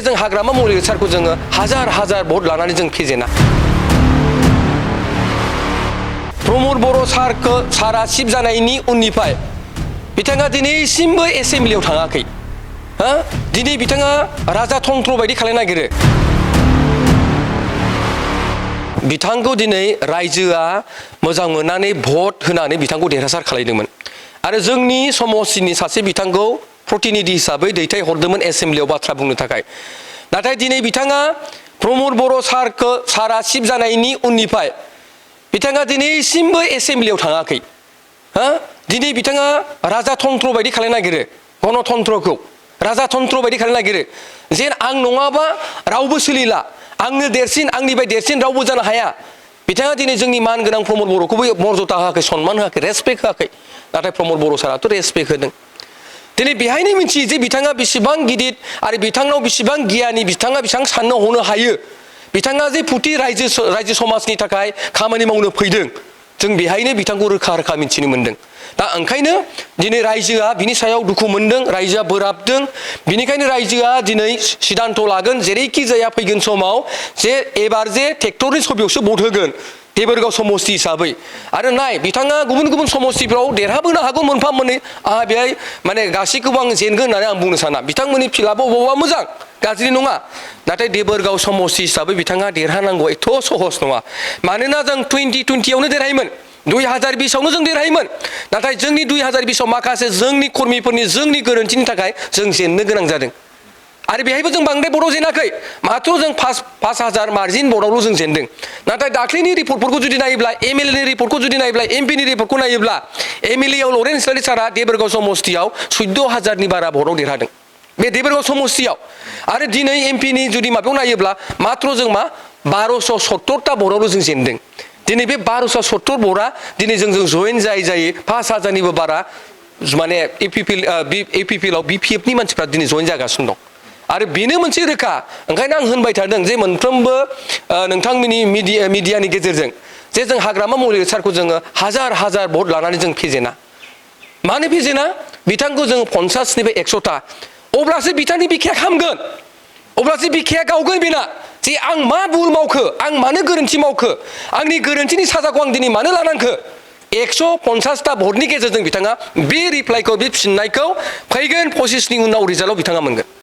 जों हाग्रामा मुलि सारखौ जोङो हाजार हाजार भट लानानै जों फेजेना प्रमद बर' सारा सिफ जानायनि उननिफ्राय बिथाङा दिनैसिमबो एसेम्बलियाव थाङाखै दिनै बिथाङा राजा तन्त्र बायदि खालामनो नागिरो बिथांखौ दिनै रायजोआ मोजां मोननानै भट होनानै बिथांखौ देरहासार खालामदोंमोन आरो जोंनि समस्तिनि सासे बिथांखौ प्रतिनिधि हिसाबै दैथाय हरदोंमोन एसेम्बलियाव बाथ्रा बुंनो थाखाय नाथाय दिनै बिथाङा प्रमद बर' सारा सिफ जानायनि उननिफ्राय बिथाङा दिनैसिमबो एसेम्बलियाव थाङाखै दिनै बिथाङा राजा तन्त्र बायदि खालामनो नागिरो गणतन्त्रखौ राजा तन्त्र बायदि खालामनो नागिरो जेन आं नङाबा रावबो सोलिला आंनो देरसिन आंनिफ्राय देरसिन रावबो जानो हाया बिथाङा दिनै जोंनि मान गोनां प्रमद बर'खौबो मर्यादा होआखै सन्मान होआखै रेसपेक्ट होआखै नाथाय प्रमद बर' साराथ' रेसपेक्ट होदों दिनै बेहायनो मिथियो जे बिथाङा बेसेबां गिदिर आरो बिथांनाव बेसेबां गियानि बिथाङा बेसेबां साननो हनो हायो बिथाङा जे फुथि रायजो समाजनि थाखाय खामानि मावनो फैदों जों बेहायनो बिथांखौ रोखा रोखा मिथिनो मोनदों दा ओंखायनो दिनै रायजोआ बिनि सायाव दुखु मोनदों रायजोआ बोराबदों बिनिखायनो रायजोआ दिनै सिद्धान्त लागोन जेरैखि जाया फैगोन समाव जे एबार जे ट्रेक्टरनि छबियावसो भट होगोन देबोरगाव समस्ति हिसाबै आरो नाय बिथाङा गुबुन गुबुन समस्तिफ्राव देरहाबोनो हागौ मोनफा मोननै आंहा बेहाय माने गासैखौबो आं जेनगोन होननानै आं बुंनो साना बिथांमोननि फिल्डआबो बबावबा मोजां गाज्रि नङा नाथाय देबोरगाव समस्ति हिसाबै बिथाङा देरहानांगौ एथ' सहस नङा मानोना जों 2020आवनो देरहायोमोन 2020आवनो जों देरहायोमोन नाथाय जोंनि 2020आव माखासे जोंनि कर्मिफोरनि जोंनि गोरोन्थिनि थाखाय जों जेननो गोनां जादों आरो बेहायबो जों बांद्राय भटआव जेनाखै माथ्र' जों 5,000 मार्जिन भटआवल' जों जेनदों नाथाय दाख्लैनि रिपर्टफोरखौ जुदि नायोब्ला एमएलएनि रिपर्टखौ जुदि नायोब्ला एमपिनि रिपर्टखौ नायोब्ला एमएलएआव लरेन्स इस्लारि सारा देबोरगाव समस्तियाव 14,000नि बारा भटआव देरहादों बे देबोरगाव समस्तियाव आरो दिनै एमपिनि जुदि माबायाव नायोब्ला माथ्र' जों मा 1270टा भटआवल' जों जेनदों दिनै बे 1270 भटआ दिनै जोंजों जयेन जायै 5,000निबो बारा माने एपिपिएलआव बिपिएफनि मानसिफ्रा दिनै जयेन जागासिनो दं आरो बेनो मोनसे रोखा ओंखायनो आं होनबाय थादों जे मोनफ्रोमबो नोंथांमोननि मिडियानि गेजेरजों जे जों हाग्रामा मुलि सारखौ जोङो हाजार हाजार भट लानानै जों फेजेना मानो फेजेना बिथांखौ जोङो 50निफ्राय 100टा अब्लासो बिथांनि बिखाया खामगोन अब्लासो बिखाया गावगोन बेना जे आं मा भुल मावखो आं मानो गोरोन्थि मावखो आंनि गोरोन्थिनि साजाखौ आं दिनै मानो लानांखो 150टा भटनि गेजेरजों बिथाङा बे रिप्लाइखौ बे फिननायखौ फैगोन 25नि उनाव रिजाल्टआव बिथाङा मोनगोन